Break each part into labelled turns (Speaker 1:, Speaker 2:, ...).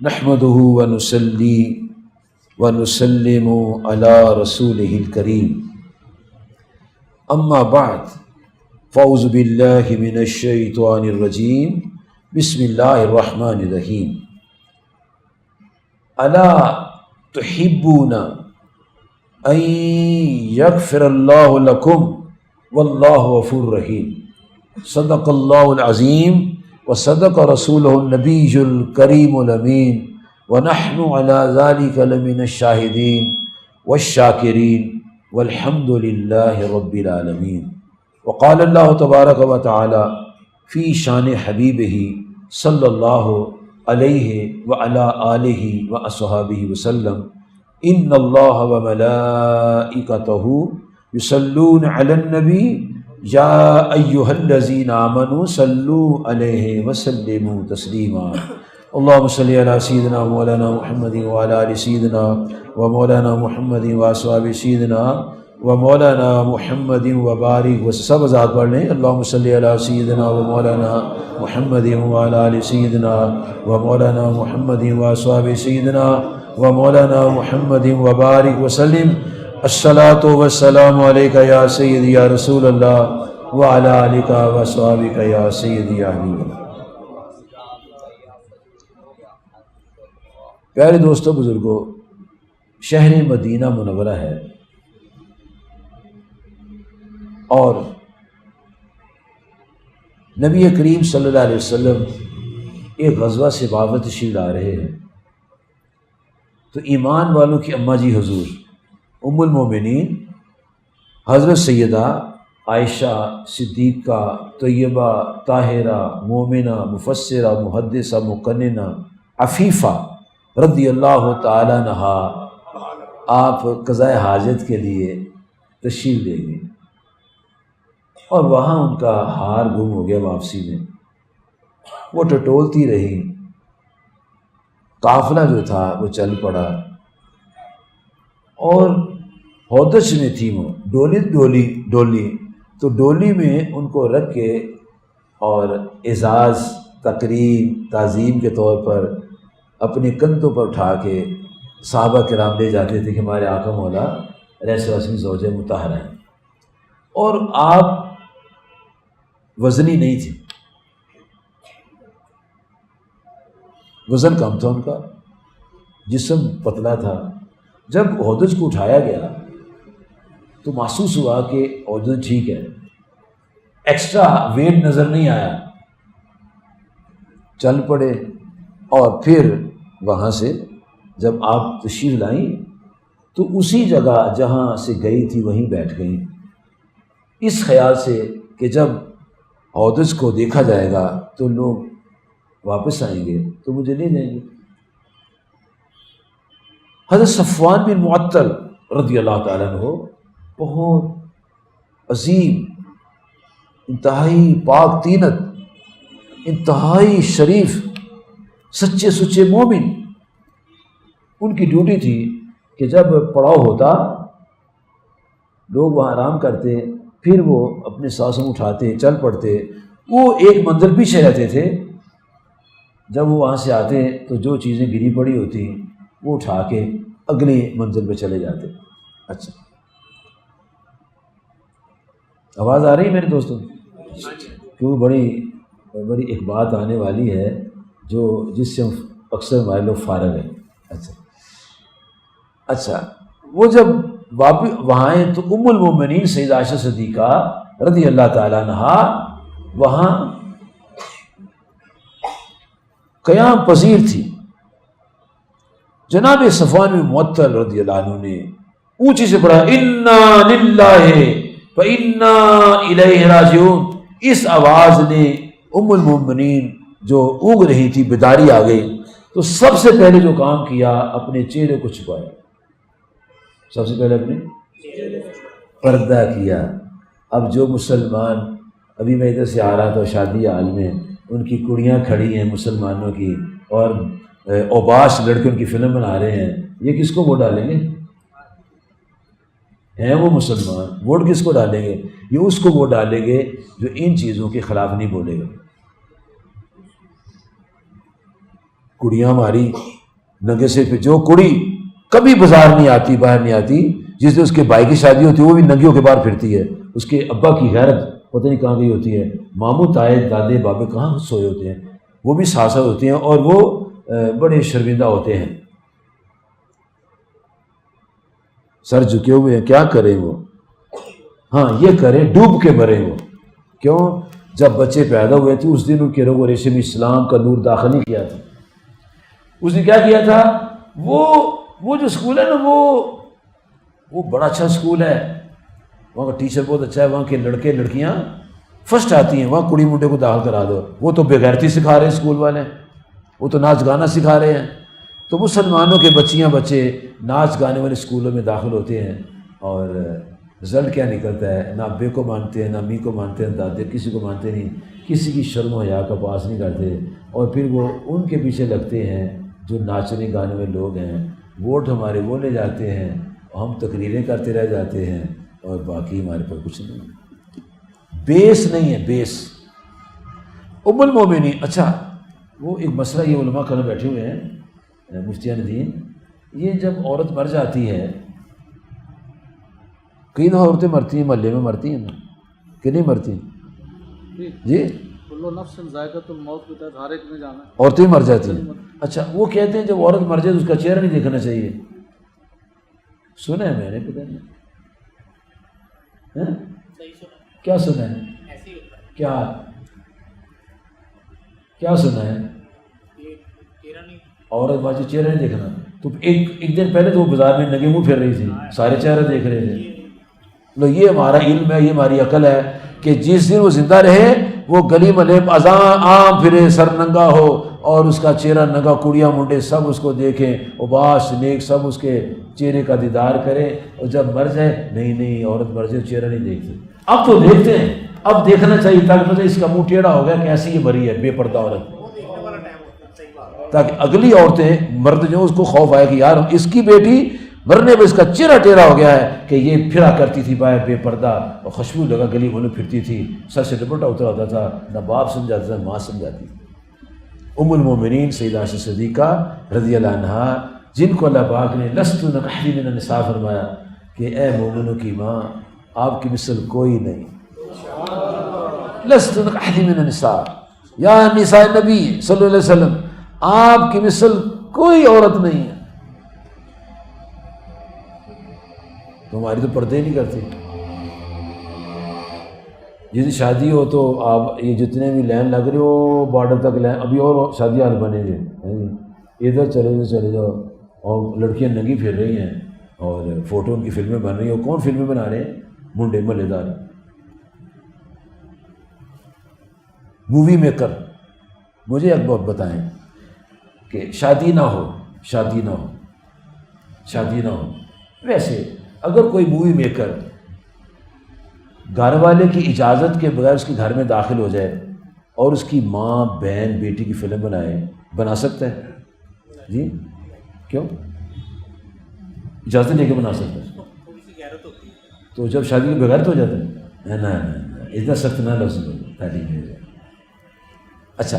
Speaker 1: نحمده ونصلي ونسلم على رسوله الكريم اما بعد فاعوذ بالله من الشیطان الرجیم بسم اللہ الرحمن الرحیم الا تحبون ان یغفر اللہ لکم واللہ غفور رحیم صدق اللہ العظیم وصدق رسولہ النبی الکریم الامین ونحن علی ذلک لمن الشاہدین والشاکرین والحمد للہ رب العالمین۔ وقال اللہ تبارک و تعالی فی شان حبیبہ صلی اللہ علیہ وعلی آلہ واصحابہ وسلم ان اللہ وملائکتہ یصلون علی النبی یا ایہا الذین آمنوا صلوا علیہ وسلموا تسلیما۔ اللہم صلی علی سیدنا مولانا محمد وعلی آل سیدنا و مولانا محمد واصحاب سیدنا و مولانا محمد وبارک سب ذات پڑھ لیں۔ اللہم صلی علی سیدنا و مولانا محمد وعلی آل سیدنا و مولانا محمد واصحاب سیدنا و مولانا محمد وبارک وسلم۔ الصلاۃ والسلام علیک یا سیدی یا رسول اللہ وعلی آلک واصحابک یا سیدی یا حبیب اللہ۔ پیارے دوستو بزرگوں، شہر مدینہ منورہ ہے اور نبی کریم صلی اللہ علیہ وسلم ایک غزوہ سے واپس تشریف لا رہے ہیں تو ایمان والوں کی اماں جی حضور ام المومنین حضرت سیدہ عائشہ صدیقہ طیبہ طاہرہ مومنہ مفسرہ محدثہ مقننہ عفیفہ رضی اللہ تعالی عنہا آپ قضاء حاجت کے لیے تشریف لے گئے اور وہاں ان کا ہار گم ہو گیا واپسی میں۔ وہ ٹٹولتی رہی، قافلہ جو تھا وہ چل پڑا اور ہودج میں تھی وہ ڈولی تو ڈولی میں ان کو رکھ کے اور اعزاز تکریم تعظیم کے طور پر اپنے کندھوں پر اٹھا کے صحابہ کرام لے جاتے تھے کہ ہمارے آقا مولا علیہ السلام زوجہ مطہرہ ہیں، اور آپ وزنی نہیں تھے، وزن کم تھا ان کا، جسم پتلا تھا۔ جب ہودج کو اٹھایا گیا تو محسوس ہوا کہ ہودج ٹھیک ہے، ایکسٹرا ویٹ نظر نہیں آیا۔ چل پڑے اور پھر وہاں سے جب آپ تشریف لائیں تو اسی جگہ جہاں سے گئی تھی وہیں بیٹھ گئیں، اس خیال سے کہ جب ہودج کو دیکھا جائے گا تو لوگ واپس آئیں گے تو مجھے نہیں لیں گے۔ حضرت صفوان بن معطل رضی اللہ تعالیٰ عنہ بہت عظیم، انتہائی پاک تینت، انتہائی شریف، سچے سچے مومن، ان کی ڈیوٹی تھی کہ جب پڑاؤ ہوتا لوگ وہاں آرام کرتے، پھر وہ اپنے سانسوں اٹھاتے چل پڑتے، وہ ایک منزل پیچھے رہتے تھے۔ جب وہ وہاں سے آتے تو جو چیزیں گری پڑی ہوتی وہ اٹھا کے اگلی منزل پہ چلے جاتے۔ اچھا، آواز آ رہی ہے میرے دوستوں؟ کیوں بڑی ایک بات آنے والی ہے جس سے اکثر ہمارے لوگ فارغ ہیں۔ اچھا، وہ جب واپس وہاں آئے تو ام المومنین سیدہ عائشہ صدیقہ رضی اللہ تعالیٰ عنہا وہاں قیام پذیر تھی۔ جناب صفوان بن معطل رضی اللہ عنہ نے اونچی سے پڑھا انا للہ و انا الیہ راجعون۔ اس آواز نے ام المومنین جو اونگ رہی تھی بیداری آ گئی، تو سب سے پہلے جو کام کیا اپنے چہرے کو چھپایا، سب سے پہلے اپنے پردہ کیا۔ اب جو مسلمان، ابھی میں ادھر سے آ رہا تھا شادی حال میں، ان کی کڑیاں کھڑی ہیں مسلمانوں کی اور اوباش لڑکے ان کی فلم بنا رہے ہیں، یہ کس کو ووٹ ڈالیں گے؟ ہیں وہ مسلمان، ووٹ کس کو ڈالیں گے؟ یہ اس کو ووٹ ڈالیں گے جو ان چیزوں کے خلاف نہیں بولے گا۔ کڑیاں ہماری ننگے سے پہ، جو کڑی کبھی بازار نہیں آتی، باہر نہیں آتی، جس دن اس کے بھائی کی شادی ہوتی ہے وہ بھی ننگیوں کے باہر پھرتی ہے، اس کے ابا کی غیرت پتہ نہیں کہاں گئی ہوتی ہے، ماموں تائے دادے بابے کہاں سوئے ہوتے ہیں، وہ بھی ساسا ہوتے ہیں اور وہ بڑے شرمندہ ہوتے ہیں، سر جھکے ہوئے ہیں، کیا کریں وہ؟ ہاں یہ کریں ڈوب کے مرے وہ. کیوں؟ جب بچے پیدا ہوئے تھے اس دن ان کے رگ و ریشے میں اسلام کا نور داخل نہیں کیا تھا. اس نے کیا کیا تھا؟ وہ جو اسکول ہے نا وہ بڑا اچھا اسکول ہے، وہاں کا ٹیچر بہت اچھا ہے، وہاں کے لڑکے لڑکیاں فرسٹ آتی ہیں، وہاں کڑی منڈے کو داخل کرا دو. وہ تو بغیرتی سکھا رہے ہیں اسکول والے، وہ تو ناچ گانا سکھا رہے ہیں. تو مسلمانوں کے بچے ناچ گانے والے اسکولوں میں داخل ہوتے ہیں اور رزلٹ کیا نکلتا ہے؟ نہ ابے کو مانتے ہیں، نہ امی کو مانتے ہیں، دادے کسی کو مانتے نہیں، کسی کی شرم و حیا کا پاس نہیں کرتے، اور پھر وہ ان کے پیچھے لگتے ہیں جو ناچنے گانے میں لوگ ہیں. ووٹ ہمارے وہ لے جاتے ہیں، ہم تقریریں کرتے رہ جاتے ہیں اور باقی ہمارے پاس کچھ نہیں. بیس نہیں ہے، بیس. ام المومنین. اچھا وہ ایک مسئلہ یہ علماء کرنے بیٹھے ہوئے ہیں مفتیان دین، یہ جب عورت مر جاتی ہے، کئی دفعہ عورتیں مرتی ہیں، محلے میں مرتی ہیں نا کہ نہیں مرتی؟ جی
Speaker 2: کل نفس ذائقۃ الموت کے تحت ہر ایک نے جانا ہے،
Speaker 1: عورتیں مر جاتی ہیں. اچھا وہ کہتے ہیں جب عورت مر جائے تو اس کا چہرہ نہیں دیکھنا چاہیے. سنا ہے میں نے، پتہ نہیں کیا سنا ہے، کیا سنا ہے؟ عورت باجی چہرہ نہیں دیکھنا. تو ایک دن پہلے تو وہ بازار میں ننگے منہ پھر رہی تھی، سارے چہرے دیکھ رہے تھے. لو یہ ہمارا علم ہے، یہ ہماری عقل ہے کہ جس دن وہ زندہ رہے وہ گلی ملے اذان عام پھرے، سر ننگا ہو اور اس کا چہرہ ننگا، کڑیاں منڈے سب اس کو دیکھیں، اباس نیک سب اس کے چہرے کا دیدار کریں. اور جب مر جائے، نہیں عورت مر جائے چہرہ نہیں دیکھتے. اب تو دیکھتے ہیں، اب دیکھنا چاہیے تاکہ پتہ اس کا منہ ٹیڑھا ہو گیا، کیسی یہ مری ہے بے پردہ عورت، تاکہ اگلی عورتیں مرد جو اس کو خوف آئے کہ یار اس کی بیٹی مرنے میں اس کا چہرہ ٹیڑھا ہو گیا ہے کہ یہ پھرا کرتی تھی باہر بے پردہ اور خوشبو لگا گلی میں پھرتی تھی، سر سے دوپٹہ اترا ہوتا تھا، نہ باپ سمجھاتا تھا ماں سمجھاتی. ام المومنین سیدہ عائشہ صدیقہ رضی اللہ عنہا، جن کو اللہ پاک نے لست کاحد من النساء فرمایا کہ اے مومنوں کی ماں آپ کی مثل کوئی نہیں. لست کاحد من النساء یا نساء نبی صلی اللہ علیہ وسلم، آپ کی مثل کوئی عورت نہیں ہے. تمہاری تو پردے نہیں کرتی. جس شادی ہو تو آپ یہ جتنے بھی لائن لگ رہے ہو بارڈر تک لائن، ابھی اور شادی حال بنے گے، ادھر چلے جاؤ، اور لڑکیاں ننگی پھر رہی ہیں اور فوٹو ان کی فلمیں بن رہی ہیں. کون فلمیں بنا رہے ہیں؟ منڈے محلے دار مووی میکر. مجھے ایک بات بتائیں کہ شادی نہ ہو ویسے اگر کوئی مووی میکر گھر والے کی اجازت کے بغیر اس کے گھر میں داخل ہو جائے اور اس کی ماں بہن بیٹی کی فلم بنا سکتا ہے؟ جی کیوں؟ اجازت لے کے بنا سکتا ہے. تو جب شادی کے بغیر تو ہو جاتا ہے نا، اتنا سخت نہ لفظ. اچھا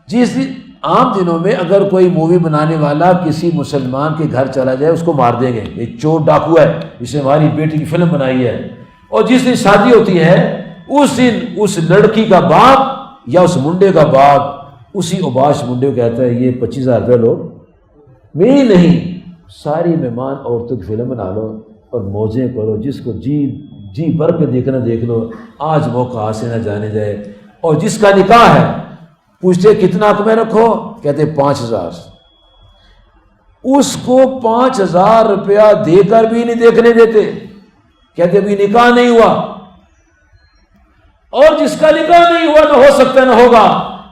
Speaker 1: جی، اس عام دنوں میں اگر کوئی مووی بنانے والا کسی مسلمان کے گھر چلا جائے اس کو مار دیں گے، یہ چور ڈاکو ہے، اس نے ہماری بیٹی کی فلم بنائی ہے. اور جس دن شادی ہوتی ہے اس دن اس لڑکی کا باپ یا اس منڈے کا باپ اسی اوباش منڈے کو کہتا ہے یہ 25,000 روپے لو، میری نہیں، ساری مہمان عورتوں کی فلم بنا لو اور موجیں کرو، جس کو جی بھر کے دیکھنا دیکھ لو، آج موقع ہاتھ سے نہ جانے جائے. اور جس کا نکاح ہے پوچھتے کتنا حق میں رکھو، کہتے 5,000. اس کو 5,000 روپیہ دے کر بھی نہیں دیکھنے دیتے، کہتے ابھی نکاح نہیں ہوا. اور جس کا نکاح نہیں ہوا، نہ ہو سکتا نہ ہوگا،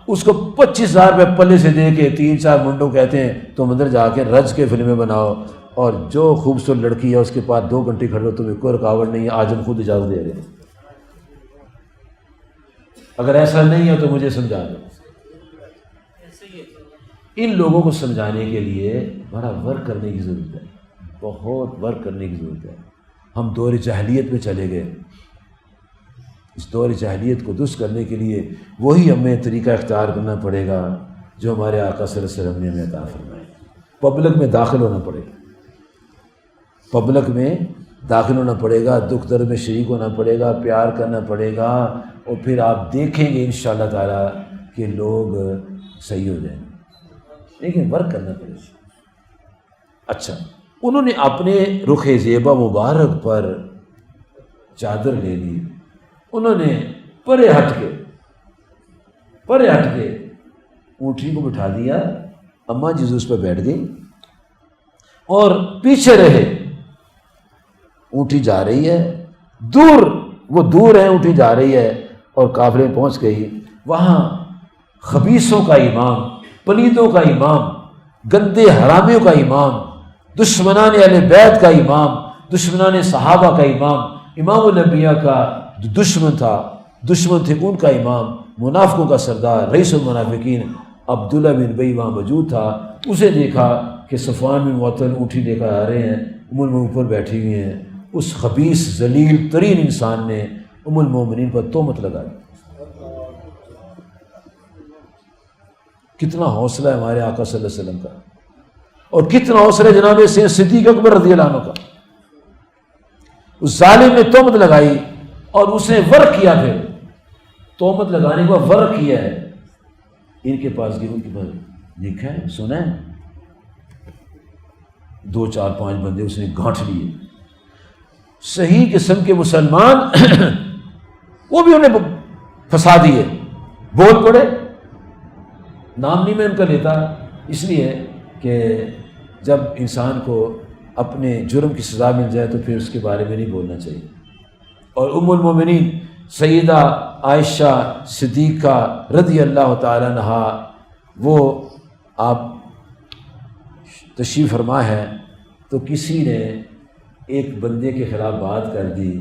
Speaker 1: اس کو 25,000 روپے پلے سے دے کے 3-4 منڈوں کہتے ہیں تم اندر جا کے رج کے فلمیں بناؤ، اور جو خوبصورت لڑکی ہے اس کے پاس 2 گھنٹے کھڑے ہو، تمہیں کوئی رکاوٹ نہیں ہے، آج ہم خود اجازت دے رہے ہیں. اگر ایسا نہیں ہے تو مجھے سمجھا دو. ان لوگوں کو سمجھانے کے لیے بڑا ورک کرنے کی ضرورت ہے، بہت ورک کرنے کی ضرورت ہے. ہم دور جاہلیت میں چلے گئے. اس دور جاہلیت کو درست کرنے کے لیے وہی ہمیں طریقہ اختیار کرنا پڑے گا جو ہمارے آقا صلی اللہ علیہ وسلم نے ہمیں عطا فرمائے۔ پبلک میں داخل ہونا پڑے گا، پبلک میں داخل ہونا پڑے گا، دکھ درد میں شریک ہونا پڑے گا، پیار کرنا پڑے گا، اور پھر آپ دیکھیں گے انشاءاللہ تعالیٰ کہ لوگ صحیح ہو جائیں گے، لیکن ورک کرنا پڑے گا۔ اچھا، انہوں نے اپنے رخ زیبا مبارک پر چادر لے لی، انہوں نے پرے ہٹ کے اونٹھی کو بٹھا دیا، اماں جی اس پہ بیٹھ گئی اور پیچھے رہے۔ اونٹھی جا رہی ہے دور، وہ دور ہے، اونٹھی جا رہی ہے اور قافلے میں پہنچ گئی۔ وہاں خبیثوں کا امام، پلیدوں کا امام، گندے حرامیوں کا امام، دشمنان اہل بیت کا امام، دشمنان صحابہ کا امام، امام الانبیاء کا جو دشمن تھے ان کا امام، منافقوں کا سردار، رئیس المنافقین عبداللہ بن ابی وہاں موجود تھا۔ اسے دیکھا کہ صفوان بن معطل اونٹھی لے کر آ رہے ہیں، ام المومنین اوپر بیٹھی ہوئی ہیں۔ اس خبیث ذلیل ترین انسان نے ام المومنین پر تہمت لگا دی۔ کتنا حوصلہ ہے ہمارے آقا صلی اللہ علیہ وسلم کا، اور کتنا حوصلہ ہے جناب صدیق اکبر رضی اللہ عنہ کا۔ اس ظالم نے تہمت لگائی اور اس نے ورک کیا، پھر تہمت لگانے کا ورک کیا ہے۔ ان کے پاس گئے، ان کے پاس دیکھا ہے، سنا ہے، 2 4 5 بندے اس نے گانٹھ لیے، صحیح قسم کے مسلمان وہ بھی انہیں پھنسا دیے، بول پڑے۔ نام نہیں میں ان کا لیتا، اس لیے کہ جب انسان کو اپنے جرم کی سزا مل جائے تو پھر اس کے بارے میں نہیں بولنا چاہیے۔ اور ام المومنین سیدہ عائشہ صدیقہ رضی اللہ تعالیٰ عنہا، وہ آپ تشریف فرما ہے تو کسی نے ایک بندے کے خلاف بات کر دی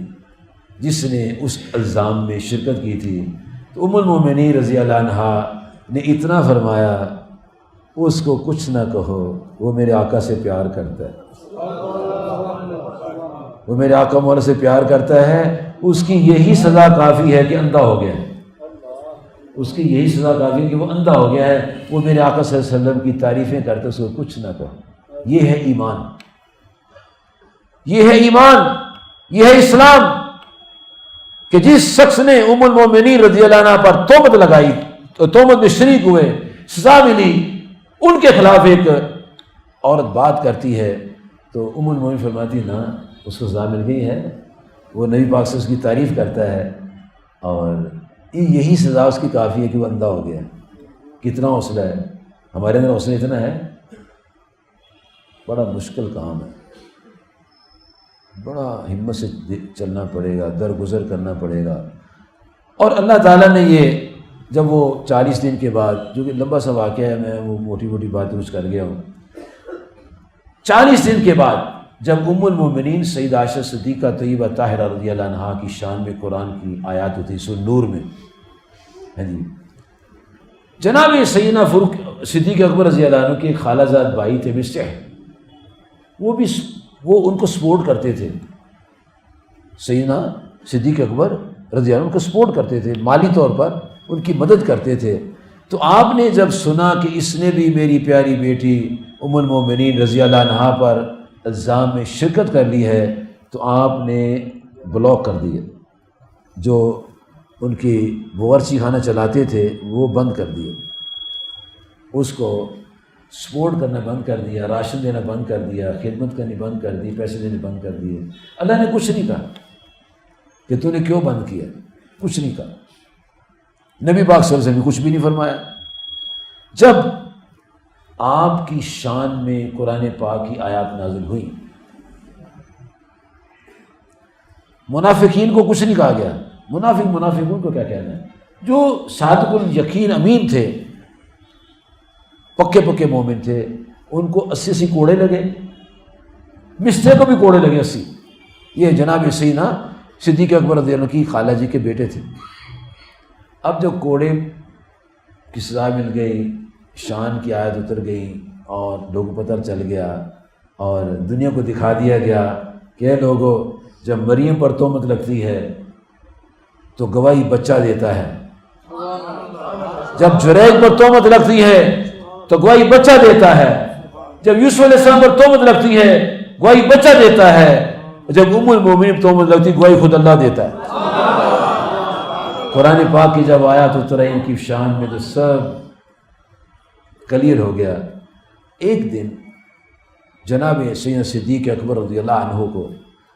Speaker 1: جس نے اس الزام میں شرکت کی تھی، تو ام المومنین رضی اللہ عنہا نے اتنا فرمایا، اس کو کچھ نہ کہو، وہ میرے آقا سے پیار کرتا ہے، وہ میرے آقا مولا سے پیار کرتا ہے، اس کی یہی سزا کافی ہے کہ اندھا ہو گیا ہے، اس کی یہی سزا کافی ہے کہ وہ اندھا ہو گیا ہے، وہ میرے آقا صلی اللہ علیہ وسلم کی تعریفیں کرتا ہے، اس کو کچھ نہ کہو۔ یہ ہے ایمان، یہ ہے ایمان، یہ ہے اسلام، کہ جس شخص نے ام المومنین رضی اللہ عنہ پر تہمت لگائی، تو تہمت میں شریک ہوئے، سزا ملی، ان کے خلاف ایک عورت بات کرتی ہے تو ام المومنین فرماتی نا اس کو سزا مل گئی ہے، وہ نبی پاک سے اس کی تعریف کرتا ہے، اور یہی سزا اس کی کافی ہے کہ وہ اندھا ہو گیا۔ کتنا حوصلہ ہے ہمارے اندر، حوصلہ اتنا ہے، بڑا مشکل کام ہے، بڑا ہمت سے چلنا پڑے گا، درگزر کرنا پڑے گا۔ اور اللہ تعالیٰ نے یہ جب وہ 40 دن کے بعد، جو کہ لمبا سا واقعہ ہے، میں وہ موٹی موٹی باتیں کچھ کر گیا ہوں، 40 دن کے بعد جب ام المومنین سیدہ عائشہ صدیقہ طیبہ طاہرہ رضی اللہ عنہا کی شان میں قرآن کی آیات ہوتی سورہ نور میں، ہاں جی، جناب سیدنا فاروق صدیق اکبر رضی اللہ عنہ کے ایک خالہ زاد بھائی تھے مستح، وہ ان کو سپورٹ کرتے تھے، سیدنا صدیق اکبر رضی اللہ عنہ کو سپورٹ کرتے تھے، مالی طور پر ان کی مدد کرتے تھے۔ تو آپ نے جب سنا کہ اس نے بھی میری پیاری بیٹی ام المومنین رضی اللہ عنہا پر الزام میں شرکت کر لی ہے، تو آپ نے بلاک کر دیا، جو ان کی باورچی خانہ چلاتے تھے وہ بند کر دیے، اس کو سپورٹ کرنا بند کر دیا، راشن دینا بند کر دیا، خدمت کرنی بند کر دی، پیسے دینے بند کر دیے۔ اللہ نے کچھ نہیں کہا کہ تو نے کیوں بند کیا، کچھ نہیں کہا، نبی پاک صلی اللہ علیہ وسلم نے کچھ بھی نہیں فرمایا۔ جب آپ کی شان میں قرآن پاک کی آیات نازل ہوئی، منافقین کو کچھ نہیں کہا گیا، منافقون کو کیا کہنا ہے، جو صادق الیقین امین تھے، پکے مومن تھے، ان کو 80 کوڑے لگے، مستحق کو بھی کوڑے لگے 80۔ یہ جناب سیدنا صدیق اکبر رضی اللہ عنہ کی خالہ جی کے بیٹے تھے۔ اب جب کوڑے کی سزا مل گئی، شان کی آیت اتر گئی، اور لوگوں کو پتہ چل گیا اور دنیا کو دکھا دیا گیا کہ اے لوگوں، جب مریم پر تہمت لگتی ہے تو گواہی بچہ دیتا ہے، جب جریج پر تہمت لگتی ہے تو گواہی بچہ دیتا ہے. جب یوسف علیہ السلام پر تہمت لگتی ہے گواہی بچہ دیتا ہے. جب ام المومنین پر تہمت لگتی ہے گواہی خود اللہ دیتا ہے. قرآن پاک کی جب آیات اتر ان کی شان میں تو سب کلیئر ہو گیا. ایک دن جناب سیدنا صدیق اکبر رضی اللہ عنہ کو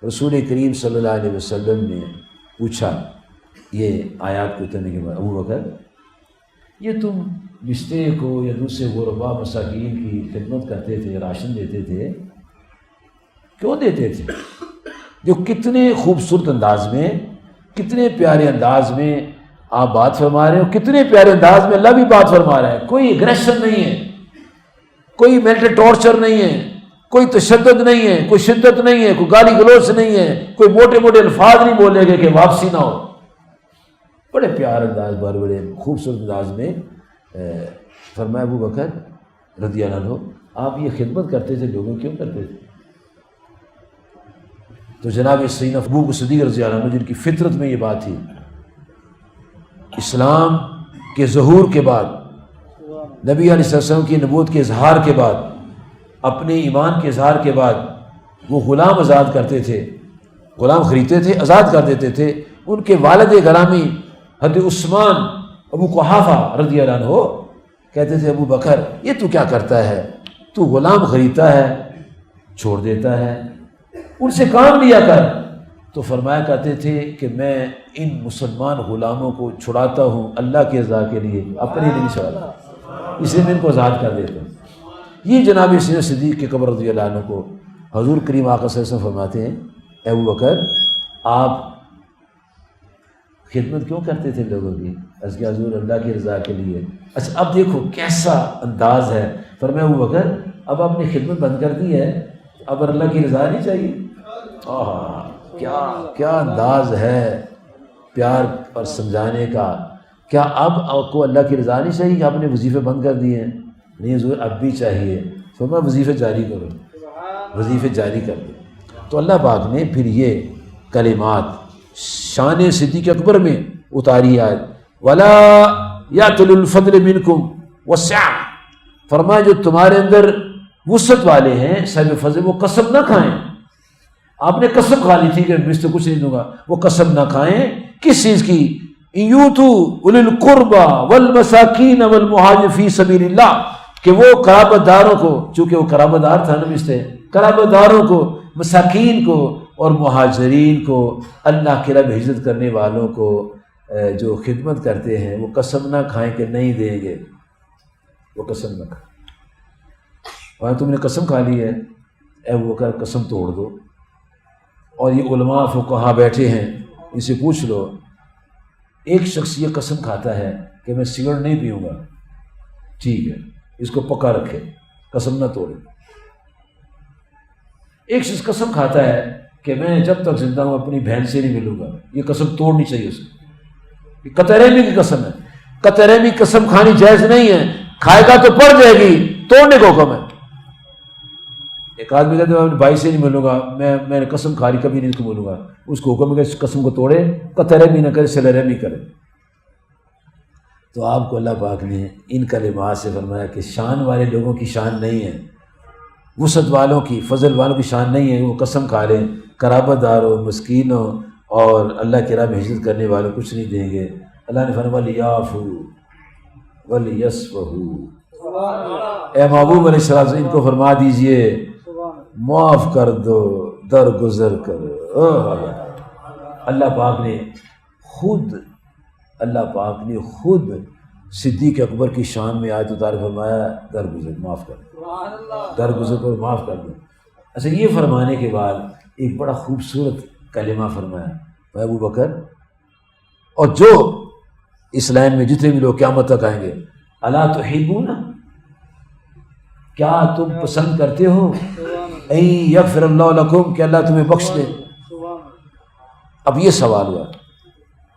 Speaker 1: رسول کریم صلی اللہ علیہ وسلم نے پوچھا یہ آیات کو اترنے کے بعد، ابو بکر یہ تم رشتے کو یا دوسرے غربا مساکین کی خدمت کرتے تھے، راشن دیتے تھے، کیوں دیتے تھے؟ جو کتنے خوبصورت انداز میں، کتنے پیارے انداز میں آپ بات فرما رہے ہو، کتنے پیارے انداز میں اللہ بھی بات فرما رہا ہے. کوئی اگریشن نہیں ہے، کوئی مینٹل ٹارچر نہیں ہے، کوئی تشدد نہیں ہے، کوئی شدت نہیں ہے، کوئی گالی گلوچ نہیں ہے، کوئی موٹے موٹے الفاظ نہیں بولے گے کہ واپسی نہ ہو. بڑے پیارے انداز، بڑے خوبصورت انداز میں فرمایا ابو بکر رضی اللہ عنہ آپ یہ خدمت کرتے تھے لوگوں کیوں کرتے تھے؟ تو جناب سیدنا ابو بکر صدیق رضی اللہ عنہ جن کی فطرت میں یہ بات تھی، اسلام کے ظہور کے بعد، نبی علیہ السلام کی نبوت کے اظہار کے بعد، اپنے ایمان کے اظہار کے بعد وہ غلام آزاد کرتے تھے، غلام خریدتے تھے، آزاد کر دیتے تھے. ان کے والد گرامی حضرت عثمان ابو قحافہ رضی اللہ عنہ کہتے تھے ابو بکر یہ تو کیا کرتا ہے؟ تو غلام خریدتا ہے چھوڑ دیتا ہے، ان سے کام لیا کر. تو فرمایا کرتے تھے کہ میں ان مسلمان غلاموں کو چھڑاتا ہوں اللہ کے رضا کے لیے، اپنے لیے نہیں چھڑاتا، اس لیے میں ان کو آزاد کر دیتا ہوں. یہ جناب سیدنا صدیق کے اکبر رضی اللہ عنہ کو حضور کریم آقا صلی اللہ علیہ وسلم فرماتے ہیں اے ابو بکر آپ خدمت کیوں کرتے تھے لوگوں کی؟ اس کے حضور اللہ کی رضا کے لیے. اچھا اب دیکھو کیسا انداز ہے. فرمایا ابو بکر اب آپ نے خدمت بند کر دی ہے، اب اللہ کی رضا نہیں چاہیے. کیا انداز ہے پیار اور سمجھانے کا. کیا اب آپ کو اللہ کی رضا نہیں چاہیے کہ آپ نے وظیفے بند کر دیے ہیں؟ نہیں حضور اب بھی چاہیے. فرمایا وظیفے جاری کرو، وظیفے جاری کر دو. تو اللہ پاک نے پھر یہ کلمات شان صدیق اکبر میں اتاری آئے وَلَا يَأْتَلُ الْفَضْلِ مِنْكُمْ وَالسَّعَةِ. فرمایا جو تمہارے اندر وسعت والے ہیں صاحب فضل وہ قسم نہ کھائیں. آپ نے قسم کھا لی تھی کہ میں سے کچھ نہیں دوں گا، وہ قسم نہ کھائیں. کس چیز کی؟ یُؤْتُوا أُولِي الْقُرْبَى وَالْمَسَاكِینَ وَالْمُهَاجِرِینَ فِی سَبِیلِ اللَّہ کہ وہ قرابت داروں کو، چونکہ وہ قرابت دار تھا نا سے قرابت داروں کو، مساکین کو اور مہاجرین کو، اللہ کی راہ میں ہجرت کرنے والوں کو جو خدمت کرتے ہیں وہ قسم نہ کھائیں کہ نہیں دیں گے. وہ قسم نہ کھائیں. اور تم نے قسم کھا لی ہے اے ابو بکر قسم توڑ دو. اور یہ علماء فقہا بیٹھے ہیں ان سے پوچھ لو، ایک شخص یہ قسم کھاتا ہے کہ میں سگریٹ نہیں پیوں گا، ٹھیک ہے اس کو پکا رکھے قسم نہ توڑے. ایک شخص قسم کھاتا ہے کہ میں جب تک زندہ ہوں اپنی بہن سے نہیں ملوں گا، یہ قسم توڑنی چاہیے اس کو. یہ قطع رحمی کی قسم ہے. قطع رحمی قسم کھانی جائز نہیں ہے، کھائے گا تو پڑ جائے گی، توڑنے کو حکم ہے. ایک آدمی کہتے ہیں میں اپنے بھائی سے نہیں ملوں گا، میں نے قسم کھا لی کبھی نہیں اس کو ملوں گا، اس کو حکم ہے کہ اس قسم کو توڑے، قطع رحمی نہ کرے، صلہ رحمی کرے. تو آپ کو اللہ پاک نے ان کلمات سے فرمایا کہ شان والے لوگوں کی شان نہیں ہے، وسعت والوں کی، فضل والوں کی شان نہیں ہے وہ قسم کھا لیں. قرابت داروں، مسکینوں اور اللہ کی راہ میں ہجرت کرنے والوں کچھ نہیں دیں گے. اللہ نے فرمایا وَلْيَعْفُوا وَلْيَصْفَحُوا. اے محبوب علیہ السلام ان کو فرما دیجئے معاف کر دو، درگزر کرو. اللہ پاک نے خود صدیق اکبر کی شان میں آیت اتار فرمایا درگزر معاف کر دو، درگزر کرو معاف کر دو. اچھا یہ فرمانے کے بعد ایک بڑا خوبصورت کلمہ فرمایا ابو بکر، اور جو اس لائن میں جتنے بھی لوگ قیامت تک آئیں گے، الا تحبون، کیا تم پسند کرتے ہو ان یغفر اللہ لکم کہ اللہ تمہیں بخش دے. اب یہ سوال ہوا،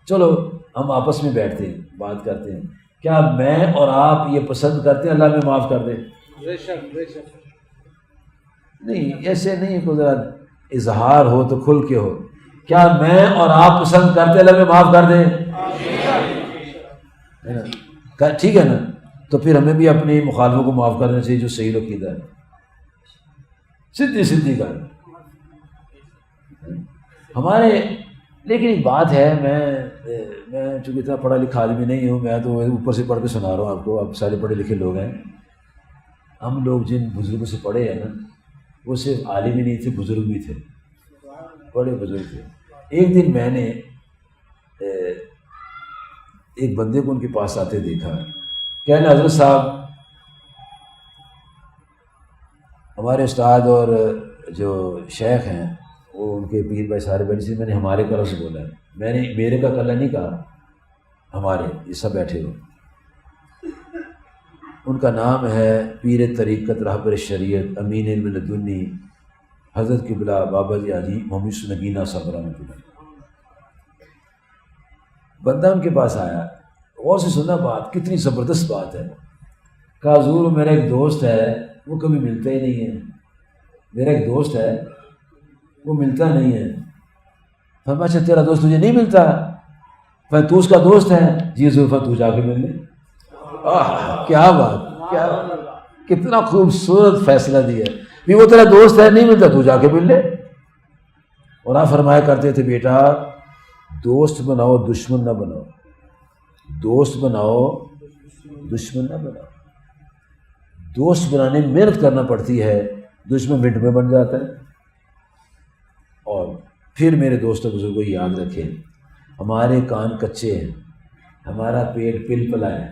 Speaker 1: چلو ہم آپس میں بیٹھتے ہیں بات کرتے ہیں، کیا میں اور آپ یہ پسند کرتے ہیں اللہ میں معاف کر دے؟ نہیں ایسے نہیں، کوئی ذرا اظہار ہو تو کھل کے ہو. کیا میں اور آپ پسند کرتے اللہ میں معاف کر دیں؟ ٹھیک ہے نا. تو پھر ہمیں بھی اپنے مخالفوں کو معاف کرنا چاہیے جو صحیح عقیدہ ہے. سیدھی گل ہمارے. لیکن ایک بات ہے، میں چونکہ اتنا پڑھا لکھا آدمی نہیں ہوں، میں تو اوپر سے پڑھ کے سنا رہا ہوں آپ کو. آپ سارے پڑھے لکھے لوگ ہیں. ہم لوگ جن بزرگوں سے پڑھے ہیں نا، وہ صرف عالم ہی نہیں تھے، بزرگ بھی تھے، بڑے بزرگ تھے. ایک دن میں نے ایک بندے کو ان کے پاس آتے دیکھا. کہنے حضرت صاحب ہمارے استاد اور جو شیخ ہیں وہ ان کے پیر بھائی سارے بیٹھے. میں نے ہمارے کا لفظ بولا ہے، میں نے میرے کا کلہ نہیں کہا، ہمارے یہ سب بیٹھے ہو. ان کا نام ہے پیر طریقت رہبر شریعت امین علم لدنی حضرت قبلہ بابا جی حاجی محمد نگینہ صاحب رحمۃ اللہ. بندہ ان کے پاس آیا، غور سے سنا بات، کتنی زبردست بات ہے. کہا حضور میرا ایک دوست ہے، وہ کبھی ملتا ہی نہیں ہے. میرا ایک دوست ہے وہ ملتا نہیں ہے. فرمایا اچھا تیرا دوست تجھے نہیں ملتا؟ پھر تو اس کا دوست ہے؟ جی حضور تو جا کے مل لے. کیا بات، کیا کتنا خوبصورت فیصلہ دیا ہے. وہ تیرا دوست ہے، نہیں ملتا، تو جا کے مل لے. اور آپ فرمایا کرتے تھے بیٹا دوست بناؤ دشمن نہ بناؤ، دوست بناؤ دشمن نہ بناؤ. دوست بنانے میں محنت کرنا پڑتی ہے، دشمن منٹ میں بن جاتا ہے. اور پھر میرے دوستوں بزرگوں یاد رکھیں، ہمارے کان کچے ہیں، ہمارا پیٹ پل پلا ہے.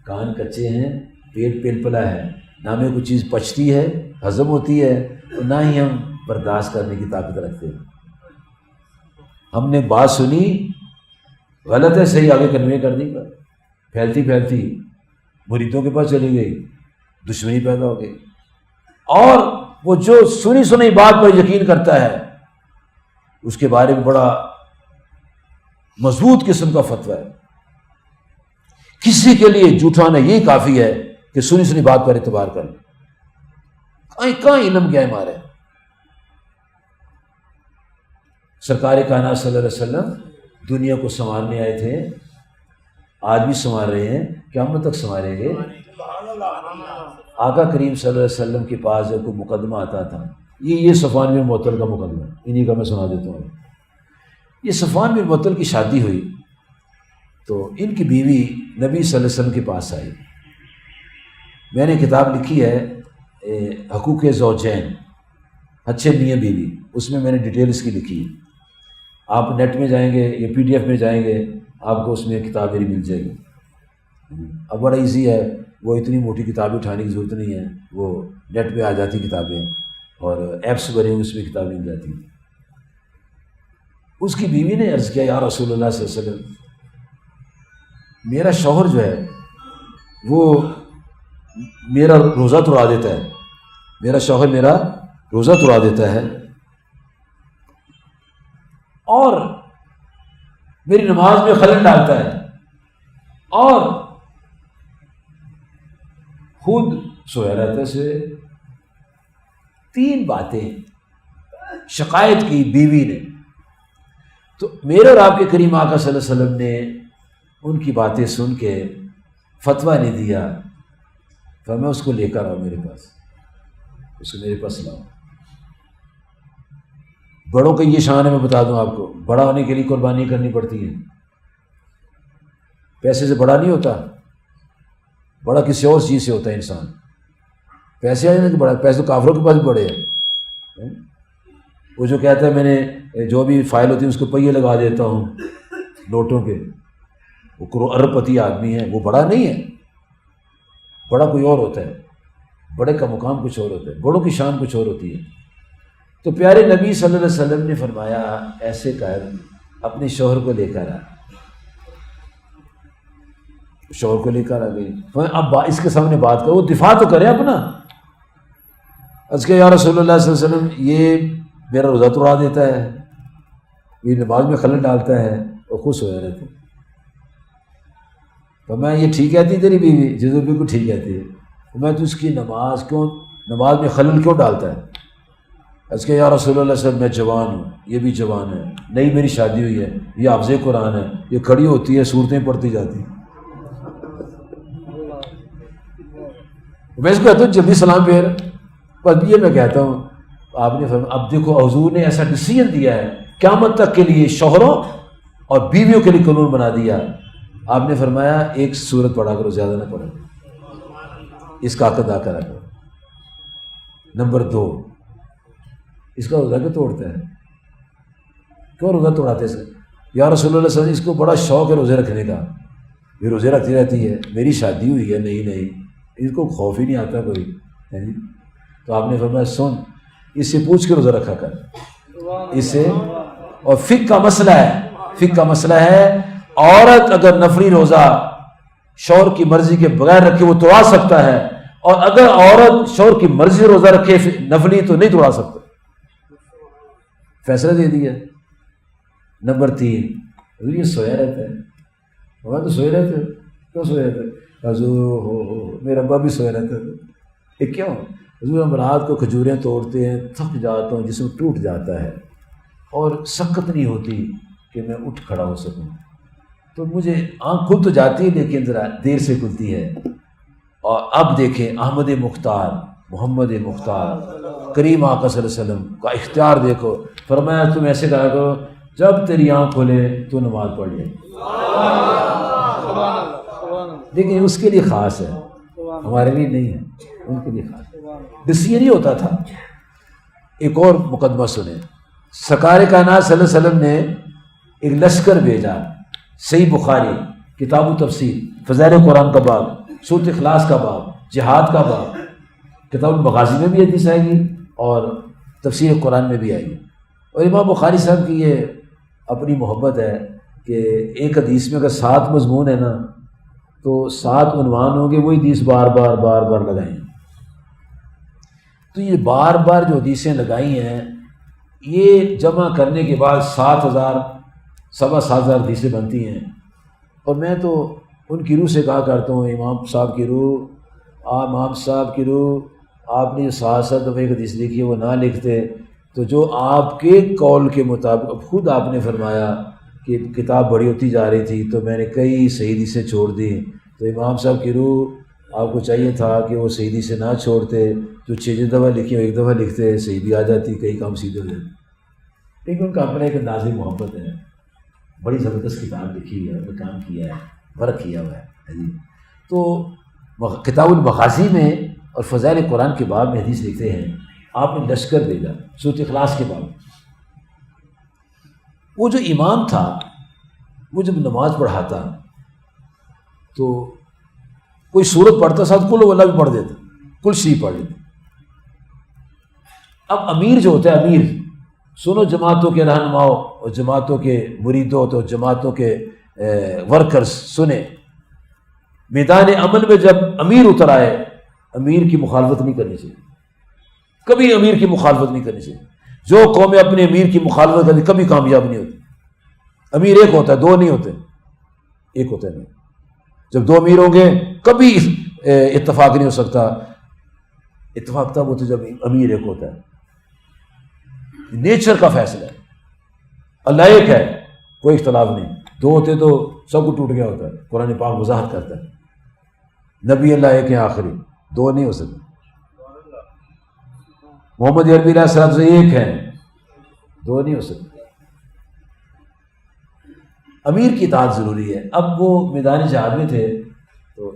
Speaker 1: کان کچے ہیں، پیٹ پل پلا ہے، نہ ہمیں کوئی چیز پچتی ہے، ہضم ہوتی ہے، اور نہ ہی ہم برداشت کرنے کی طاقت رکھتے ہیں. ہم نے بات سنی، غلط ہے صحیح آگے کنوے کر دی، پھیلتی پھیلتی مریدوں کے پاس چلی گئی، دشمنی پیدا ہو گئی. اور وہ جو سنی سنی بات پر یقین کرتا ہے اس کے بارے میں بڑا مضبوط قسم کا فتویٰ ہے. کسی کے لیے جھوٹانا یہی کافی ہے کہ سنی سنی بات پر اعتبار کر لیں. کہاں علم گیا ہمارے. سرکار کائنات صلی اللہ علیہ وسلم دنیا کو سنوارنے آئے تھے، آج بھی سنوار رہے ہیں، قیامت تک سنواریں گے. آقا کریم صلی اللہ علیہ وسلم کے پاس جب کوئی مقدمہ آتا تھا، یہ صفوان بن معطل کا مقدمہ، انہی کا میں سنا دیتا ہوں. یہ صفوان بن معطل کی شادی ہوئی تو ان کی بیوی نبی صلی اللہ علیہ وسلم کے پاس آئی. میں نے کتاب لکھی ہے حقوق زوجین، اچھے میاں بیوی، اس میں نے ڈیٹیل اس کی لکھی. آپ نیٹ میں جائیں گے یا پی ڈی ایف میں جائیں گے، آپ کو اس میں کتاب میری مل جائے گی. اب بڑا ایزی ہے، وہ اتنی موٹی کتابیں اٹھانے کی ضرورت نہیں ہے، وہ نیٹ پہ آ جاتی کتابیں، اور ایپس بنے ہوئے اس میں کتابیں مل جاتی ہیں. اس کی بیوی نے عرض کیا یا رسول اللہ صلی اللہ علیہ وسلم، میرا شوہر جو ہے وہ میرا روزہ توڑا دیتا ہے، میرا شوہر میرا روزہ توڑا دیتا ہے اور میری نماز میں خلل ڈالتا ہے، اور خود سویا رہتا ہے. تین باتیں شکایت کی بیوی نے. تو میرے اور آپ کے کریم آقا صلی اللہ علیہ وسلم نے ان کی باتیں سن کے فتویٰ نہیں دیا، تو میں اس کو لے کر آؤں میرے پاس، اس کو میرے پاس لاؤں. بڑوں کا یہ شان ہے، میں بتا دوں آپ کو، بڑا ہونے کے لیے قربانی کرنی پڑتی ہے. پیسے سے بڑا نہیں ہوتا، بڑا کسی اور چیز سے ہوتا ہے انسان. پیسے آئے نا کہ بڑا، پیسے تو کافروں کے پاس بھی بڑے ہیں. وہ جو کہتا ہے میں نے جو بھی فائل ہوتی ہے اس کو پہیے لگا دیتا ہوں نوٹوں کے، وہ ارب پتی آدمی ہے، وہ بڑا نہیں ہے. بڑا کوئی اور ہوتا ہے، بڑے کا مقام کچھ اور ہوتا ہے، بڑوں کی شان کچھ اور ہوتی ہے. تو پیارے نبی صلی اللہ علیہ وسلم نے فرمایا ایسے کر اپنے شوہر کو لے کر آ. شوہر کو لے کر آ گئی. اب اس کے سامنے بات کرو، وہ دفاع تو کرے اپنا. از کہ یا رسول اللہ صلی اللہ علیہ وسلم یہ میرا روزہ توڑا دیتا ہے، میری نماز میں خلل ڈالتا ہے، اور خوش ہو رہتے. تو میں یہ ٹھیک کہتی تیری بیوی؟ جزو بھی کو ٹھیک کہتی ہے. میں تو اس کی نماز میں خلل کیوں ڈالتا ہے؟ اس کہ یا رسول اللہ صلی اللہ علیہ وسلم میں جوان ہوں، یہ بھی جوان ہے، نئی میری شادی ہوئی ہے، یہ حافظ قرآن ہے، یہ کھڑی ہوتی ہے صورتیں پڑھتی جاتی ہیں. میں اس کو کہتا ہوں جلدی سلام پھیر. بس یہ میں کہتا ہوں آپ نے فرمایا اب دیکھو حضور نے ایسا ڈیسیژن دیا ہے قیامت تک کے لیے، شوہروں اور بیویوں کے لیے قانون بنا دیا. آپ نے فرمایا ایک سورت پڑھا کرو، زیادہ نہ پڑھو، اس کا حق ادا کرا کرو. نمبر 2، اس کا روزہ کیوں توڑتا ہے؟ کیوں روزہ توڑاتے اس کا؟ یا رسول اللہ صلی اللہ علیہ وسلم اس کو بڑا شوق ہے روزے رکھنے کا، یہ روزے رکھتی رہتی ہے، میری شادی ہوئی ہے نہیں، اس کو خوف ہی نہیں آتا کوئی. تو آپ نے فرمایا سن، اس سے پوچھ کے روزہ رکھا کر، اس سے. اور فقہ کا مسئلہ ہے عورت اگر نفلی روزہ شوہر کی مرضی کے بغیر رکھے وہ توڑا سکتا ہے، اور اگر عورت شوہر کی مرضی سے روزہ رکھے نفلی تو نہیں توڑا سکتا. فیصلہ دے دیا. نمبر 3، یہ سویا رہتا ہے. وہ تو سوئے رہتے، کیوں سوئے رہتے؟ حضور ہو میرا ابا بھی سویا رہتا تھا. یہ کیوں؟ حضور ہم رات کو کھجوریں توڑتے ہیں، تھک جاتا ہوں، جسم ٹوٹ جاتا ہے اور سکت نہیں ہوتی کہ میں اٹھ کھڑا ہو سکوں، تو مجھے آنکھ کھل تو جاتی ہے لیکن ذرا دیر سے کھلتی ہے. اور اب دیکھیں احمد مختار، محمد مختار کریم آقا صلی اللہ علیہ وسلم کا اختیار دیکھو. فرمایا تم ایسے کہا کرو جب تیری آنکھ کھلے تو نماز پڑھ لے. لیکن اس کے لیے خاص ہے، ہمارے لیے نہیں ہے، ان کے لیے خاص ہے. ڈسیژن ہی ہوتا تھا. ایک اور مقدمہ سنیں. سرکار کائنات صلی اللہ علیہ وسلم نے ایک لشکر بھیجا. صحیح بخاری کتاب و تفسیر، فضائل قرآن کا باب، سورۃ اخلاص کا باب، جہاد کا باب. کتاب المغازی میں بھی حدیث آئے گی اور تفسیر قرآن میں بھی آئے گی. اور امام بخاری صاحب کی یہ اپنی محبت ہے کہ ایک حدیث میں اگر 7 مضمون ہے نا تو 7 عنوان ہوں گے، وہی حدیث بار بار لگائیں. تو یہ بار بار جو حدیثیں لگائی ہیں یہ جمع کرنے کے بعد 7,000 سوا 7,000 حدیثیں بنتی ہیں. اور میں تو ان کی روح سے کہا کرتا ہوں امام صاحب کی روح آپ نے جو 7 دفعہ ایک حدیث لکھی ہے وہ نہ لکھتے تو جو آپ کے قول کے مطابق، اب خود آپ نے فرمایا کہ کتاب بڑی ہوتی جا رہی تھی تو میں نے کئی صحیح حدیثیں چھوڑ دی. تو امام صاحب کی روح آپ کو چاہیے تھا کہ وہ صحیح حدیثیں نہ چھوڑتے، جو 6 دفعہ لکھی ہو 1 دفعہ لکھتے، صحیح بھی آ جاتی، کئی کام سیدھے ہو جاتے. لیکن ان کا اپنا ایک اندازی محبت ہے. بڑی زبردست کتاب لکھی ہے، وہ کام کیا ہے، ورک کیا ہوا ہے. تو کتاب المغازی میں اور فضائل قرآن کے باب میں حدیث لکھتے ہیں آپ نے لشکر بھیجا سورۃ اخلاص کے باب. وہ جو امام تھا وہ جب نماز پڑھاتا تو کوئی سورت پڑھتا ساتھ کل واللہ بھی پڑھ دیتا، کل شریف پڑھ لیتا. اب امیر جو ہوتا ہے، امیر سنو جماعتوں کے رہنماؤں اور جماعتوں کے مریدوں تو جماعتوں کے ورکرز سنیں، میدان عمل میں جب امیر اتر آئے امیر کی مخالفت نہیں کرنی چاہیے، کبھی امیر کی مخالفت نہیں کرنی چاہیے. جو قومیں اپنے امیر کی مخالفت کرتی کبھی کامیاب نہیں ہوتی. امیر ایک ہوتا ہے، 2 نہیں ہوتے، ایک ہوتا ہے امیر. جب 2 امیر ہوں گے کبھی اتفاق نہیں ہو سکتا. اتفاق تب ہوتا ہے جب امیر ایک ہوتا ہے. نیچر کا فیصلہ ہے. اللہ ایک ہے، کوئی اختلاف نہیں. 2 ہوتے تو سب کو ٹوٹ گیا ہوتا ہے. قرآن پاک وضاحت کرتا ہے نبی اللہ ایک ہے آخری، 2 نہیں ہو سکتے. محمد عربی علیہ السلام سے ایک ہے، 2 نہیں ہو سکتے. امیر کی اطاعت ضروری ہے. اب وہ میدان جہاد میں تھے تو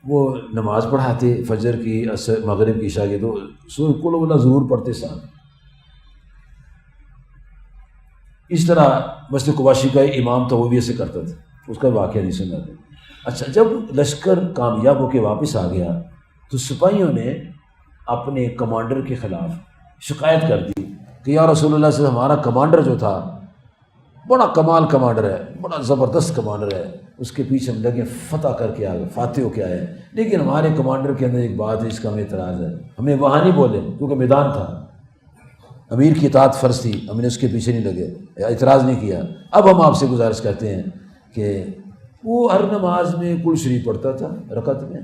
Speaker 1: وہ نماز پڑھاتے فجر کی، عصر، مغرب کی، عشاء کی، تو سورۃ قل واللہ ضرور پڑھتے ساتھ. اس طرح مسجد قباشی کا امام تھا وہ بھی ایسے کرتا تھا، اس کا واقعہ نہیں سنا تھا. اچھا جب لشکر کامیاب ہو کے واپس آ گیا تو سپاہیوں نے اپنے کمانڈر کے خلاف شکایت کر دی کہ یا رسول اللہ صلی اللہ علیہ وسلم ہمارا کمانڈر جو تھا بڑا کمال کمانڈر ہے، بڑا زبردست کمانڈر ہے، اس کے پیچھے ہم لگے فتح کر کے آگے فاتح ہو کے آئے، لیکن ہمارے کمانڈر کے اندر ایک بات ہے جس کا ہمیں اعتراض ہے. ہمیں وہاں نہیں بولے کیونکہ میدان تھا، امیر کی اطاعت فرض تھی، ہم نے اس کے پیچھے نہیں لگے، اعتراض نہیں کیا. اب ہم آپ سے گزارش کرتے ہیں کہ وہ ہر نماز میں کل شریف پڑھتا تھا رکعت میں،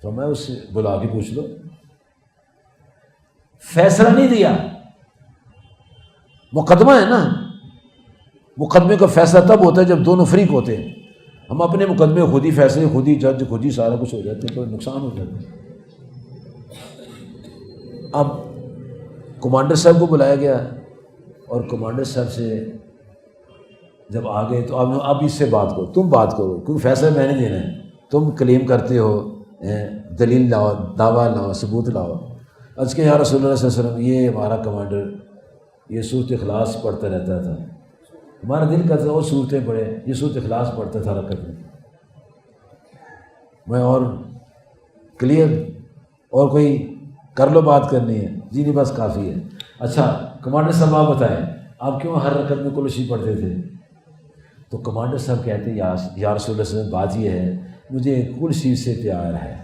Speaker 1: تو میں اس سے بلا کے پوچھ لو. فیصلہ نہیں دیا، مقدمہ ہے نا. مقدمے کا فیصلہ تب ہوتا ہے جب دونوں فریق ہوتے ہیں. ہم اپنے مقدمے خود ہی فیصلے، خود ہی جج، خود ہی سارا کچھ ہو جاتے ہیں تو نقصان ہو جاتا ہے. اب کمانڈر صاحب کو بلایا گیا اور کمانڈر صاحب سے جب آ گئے تو اب اس سے بات کرو، تم بات کرو، کیونکہ فیصلہ میں نے دینا ہے، تم کلیم کرتے ہو، دلیل لاؤ، دعویٰ لاؤ، ثبوت لاؤ۔ از کہ یا رسول اللہ صلی اللہ علیہ وسلم، یہ ہمارا کمانڈر یہ سورۃ اخلاص پڑھتا رہتا تھا، ہمارا دل کرتا تھا اور صورتیں پڑھے، یہ سورۃ اخلاص پڑھتا تھا رکعت میں اور کلیئر، اور کوئی کر لو بات کرنی ہے؟ جی نہیں بس کافی ہے۔ اچھا کمانڈر صاحب آپ بتائیں آپ کیوں ہر رکعت میں کل شریف پڑھتے تھے؟ تو کمانڈر صاحب کہتے ہیں یا رسول اللہ صلی اللہ علیہ وسلم، بات یہ ہے مجھے کل شریف سے پیار ہے،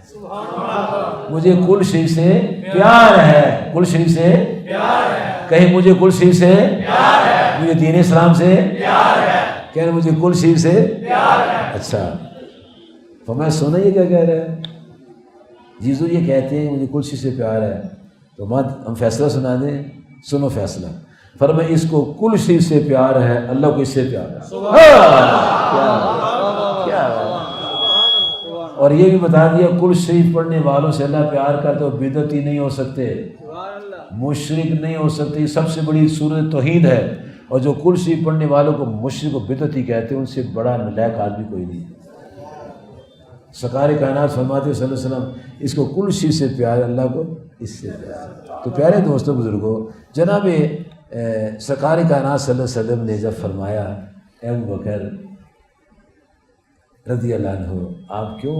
Speaker 1: مجھے کل شریف سے پیار ہے، کل شریف سے پیار ہے، کہیں مجھے کل شریف سے پیار ہے، مجھے دین اسلام سے پیار ہے، کہیں مجھے کل شریف سے پیار ہے۔ اچھا تو میں سنا یہ کیا کہہ رہے ہیں؟ جیزو یہ کہتے ہیں مجھے کل شریف سے پیار ہے، تو ہم فیصلہ سنا دیں، سنو فیصلہ۔ فرمایا اس کو کل شریف سے پیار ہے، اللہ کو اس سے پیار ہے۔ کیا اور یہ بھی بتا دیا کل شریف پڑھنے والوں سے اللہ پیار کرتا ہے، بدعتی نہیں ہو سکتے، مشرک نہیں ہو سکتے، سب سے بڑی صورت توحید ہے، اور جو کل شریف پڑھنے والوں کو مشرک و بدعتی کہتے ہیں ان سے بڑا نالائق آدمی کوئی نہیں۔ سرکار کائنات فرماتے ہیں صلی اللہ علیہ وسلم اس کو کل شریف سے پیار ہے، اللہ کو اس سے پیار۔ تو پیارے دوستوں بزرگوں، جناب سرکار کائنات صلی اللہ علیہ وسلم نے جب فرمایا اے ابوبکر رضی اللہ عنہ آپ کیوں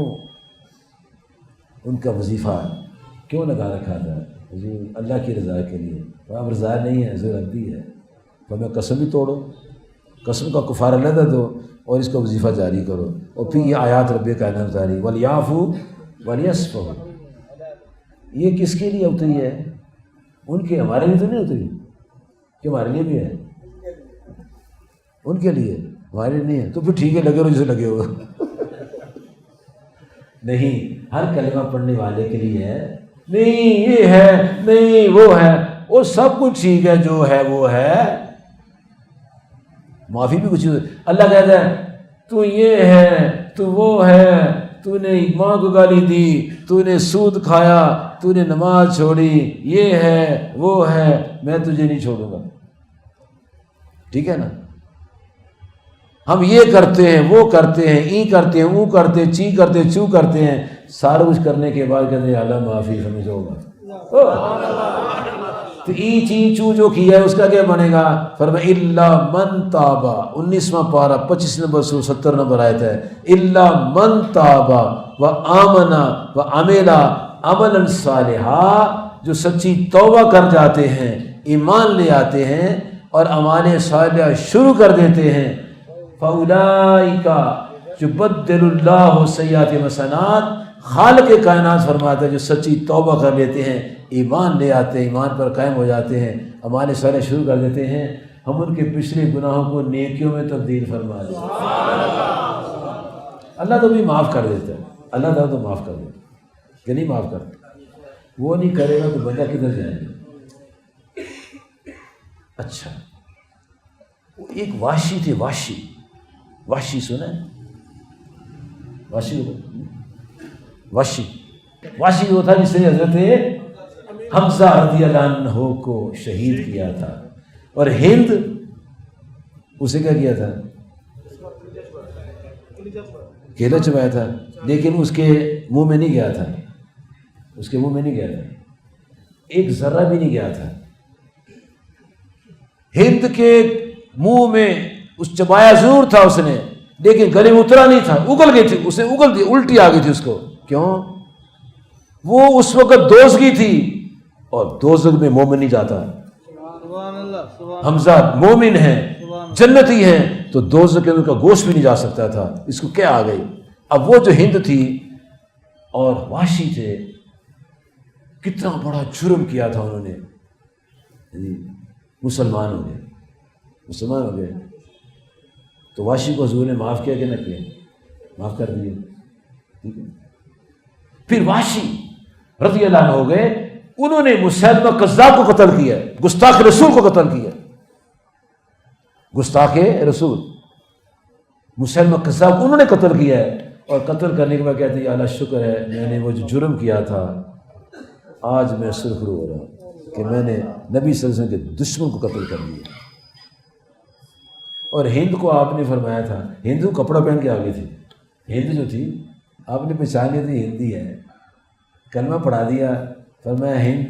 Speaker 1: ان کا وظیفہ کیوں لگا رکھا تھا؟ حضور اللہ کی رضا کے لیے، آپ رضا نہیں ہے حضور عبدی ہے، تو ہمیں قسم بھی توڑو، قسم کا کفارہ علیحدہ دو اور اس کا وظیفہ جاری کرو۔ اور پھر یہ آیات رب کائنات جاری وَلْيَعْفُوا وَلْيَصْفَحُوا، یہ کس کے لیے اتری ہے؟ ان کے، ہمارے لیے تو نہیں اتری کہ ہمارے لیے بھی ہے، ان کے لیے، ہمارے لیے نہیں ہے۔ تو پھر ٹھیک ہے لگے رہو جسے لگے ہو نہیں، ہر کلمہ پڑھنے والے کے لیے ہے، نہیں یہ ہے نہیں وہ ہے، وہ سب کچھ ٹھیک ہے، جو ہے وہ ہے، معافی بھی کچھ۔ اللہ کہتا ہے تو یہ ہے تو وہ ہے، تو نے ماں کو گالی دی، تو نے سود کھایا، تو نے نماز چھوڑی، یہ ہے وہ ہے، میں تجھے نہیں چھوڑوں گا، ٹھیک ہے نا؟ ہم یہ کرتے ہیں وہ کرتے ہیں، ای کرتے ہیں او کرتے ہیں، چی کرتے ہیں چو کرتے ہیں، سارا کچھ کرنے کے بعد کہتے ہیں اللہ معافی ہمیں جو ہوگا، تو ای چی چو جو کیا ہے اس کا کیا بنے گا؟ فرمایا الا من تابا، 19واں پارہ 25 نمبر سورہ 70 نمبر آیت ہے، الا من تابا و آمنا و عملا عملا صالحا، جو سچی توبہ کر جاتے ہیں، ایمان لے آتے ہیں اور اعمال صالحہ شروع کر دیتے ہیں، فَأُولَئِكَ يُبَدِّلُ اللَّهُ سَيِّئَاتِهِمْ حَسَنَاتٍ، خالق کائنات فرماتا ہے جو سچی توبہ کر لیتے ہیں، ایمان لے آتے ہیں، ایمان پر قائم ہو جاتے ہیں، اعمال صالح شروع کر دیتے ہیں، ہم ان کے پچھلے گناہوں کو نیکیوں میں تبدیل فرما دیتے ہیں۔ اللہ تو بھی معاف کر دیتا ہے، اللہ تعالیٰ تو معاف کر دیتا ہے کہ نہیں معاف کرتا؟ وہ نہیں کرے گا تو بندہ کدھر جائے گا؟ اچھا ایک واشی تھے، واشی سنا ہے؟ واشی وہ تھا جس نے حضرت حمزہ رضی اللہ عنہ کو شہید کیا تھا، اور ہند اسے کیا کیا تھا؟ کیلا چبایا تھا، لیکن اس کے منہ میں نہیں گیا تھا، اس کے منہ میں نہیں گیا تھا، ایک ذرہ بھی نہیں گیا تھا۔ ہند کے منہ میں اس چبایا ضرور تھا اس نے، لیکن گلے میں اترا نہیں تھا، اگل گئی تھی، اسے اگل دی، الٹی آ گئی تھی اس کو۔ کیوں؟ وہ اس وقت دوزگی تھی، اور دوزخ میں مومن نہیں جاتا۔ حمزہ مومن ہیں، جنتی ہیں، تو دوزخ کے ان کا گوشت بھی نہیں جا سکتا تھا، اس کو کیا آ گئی؟ اب وہ جو ہند تھی اور واشی تھے، کتنا بڑا جرم کیا تھا انہوں نے، مسلمان ہو گئے، تو واشی کو حضور نے معاف کیا کہ نہ کیا؟ معاف کر دیے، ٹھیک ہے۔ پھر واشی رضی اللہ عنہ ہو گئے، انہوں نے مسیلمہ کذاب کو قتل کیا، گستاخ رسول کو قتل کیا، گستاخ رسول مسیلمہ کذاب کو انہوں نے قتل کیا ہے، اور قتل کرنے کے بعد کہتے ہیں یا اللہ شکر ہے میں نے وہ جو جرم کیا تھا آج میں سرخرو ہو رہا ہوں۔ کہ میں نے نبی صلی اللہ علیہ وسلم کے دشمن کو قتل کر دیا۔ اور ہند کو آپ نے فرمایا تھا، ہندو کپڑا پہن کے آگے تھی، ہند جو تھی آپ نے پہچان لیا تھی ہندی ہے، کلمہ پڑھا دیا، فرمایا ہند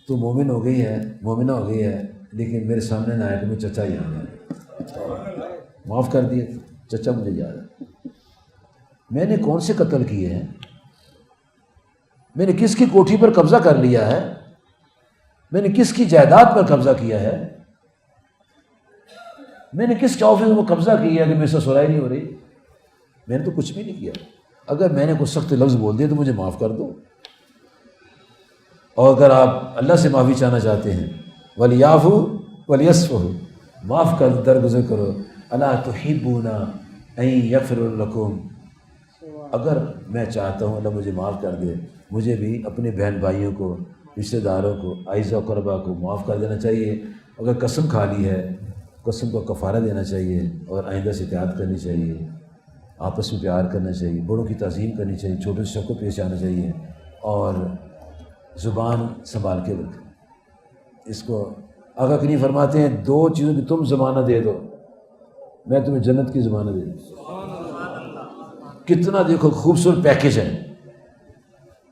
Speaker 1: تو مومن ہو گئی ہے، مومنہ ہو گئی ہے، لیکن میرے سامنے نہ آئے کہ میں چچا یاد ہے، معاف کر دیا، چچا مجھے یاد ہے۔ میں نے کون سے قتل کیے ہیں؟ میں نے کس کی کوٹھی پر قبضہ کر لیا ہے؟ میں نے کس کی جائیداد پر قبضہ کیا ہے؟ میں نے کس کے آفس میں قبضہ کیا ہے کہ میرے سے سرائی نہیں ہو رہی؟ میں نے تو کچھ بھی نہیں کیا۔ اگر میں نے کوئی سخت لفظ بول دیا تو مجھے معاف کر دو، اور اگر آپ اللہ سے معافی چاہنا چاہتے ہیں وَلْيَعْفُوا وَلْيَصْفَحُوا، معاف کر درگزر کرو۔ أَلَا تُحِبُّونَ أَن يَغْفِرَ لَكُمْ، اگر میں چاہتا ہوں اللہ مجھے معاف کر دے، مجھے بھی اپنے بہن بھائیوں کو، رشتہ داروں کو، اعزاء و قربا کو معاف کر دینا چاہیے۔ اگر قسم کھا لی ہے، قسم کو کفارہ دینا چاہیے، اور آئندہ سے اطاعت کرنی چاہیے، آپس میں پیار کرنا چاہیے، بڑوں کی تعظیم کرنی چاہیے، چھوٹے سے کو پیش آنا چاہیے، اور زبان سنبھال کے رکھیں۔ اس کو آقا کریم فرماتے ہیں دو چیزوں کی تم ضمانت دے دو، میں تمہیں جنت کی ضمانت دے دوں۔ کتنا دیکھو خوبصورت پیکج ہے،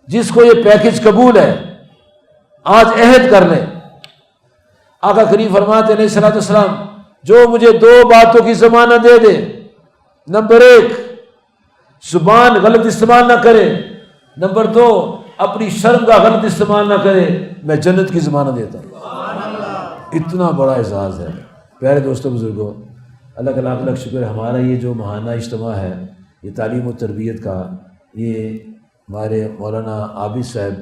Speaker 1: جس کو یہ پیکج قبول ہے آج عہد کر لیں۔ آقا کریم فرماتے ہیں علیہ الصلوۃ والسلام، جو مجھے دو باتوں کی ضمانت دے دے، نمبر 1 زبان غلط استعمال نہ کرے، نمبر 2 اپنی شرم کا غلط استعمال نہ کرے، میں جنت کی ضمانت دیتا ہوں۔ اتنا بڑا اعزاز ہے۔ پیارے دوستوں بزرگوں، اللہ کا لاکھ لاکھ شکر ہے، ہمارا یہ جو ماہانہ اجتماع ہے، یہ تعلیم و تربیت کا، یہ ہمارے مولانا عابد صاحب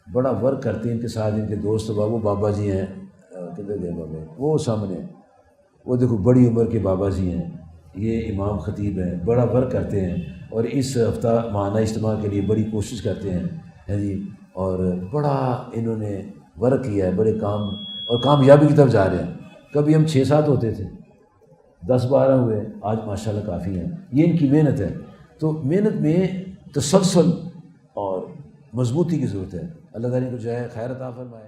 Speaker 1: بڑا ورک کرتے ہیں، ان کے ساتھ ان کے دوست وہ بابا جی ہیں، کدھر گئے بابا، وہ سامنے، وہ دیکھو بڑی عمر کے بابا جی ہیں، یہ امام خطیب ہیں، بڑا ورک کرتے ہیں، اور اس ہفتہ ماہانہ اجتماع کے لیے بڑی کوشش کرتے ہیں جی، اور بڑا انہوں نے ورک کیا ہے، بڑے کام اور کامیابی کی طرف جا رہے ہیں۔ کبھی ہم 6-7 ہوتے تھے، 10-12 ہوئے، آج ماشاءاللہ کافی ہیں۔ یہ ان کی محنت ہے، تو محنت میں تسلسل اور مضبوطی کی ضرورت ہے۔ اللہ تعالیٰ کو جو ہے خیر عطا فرمائے۔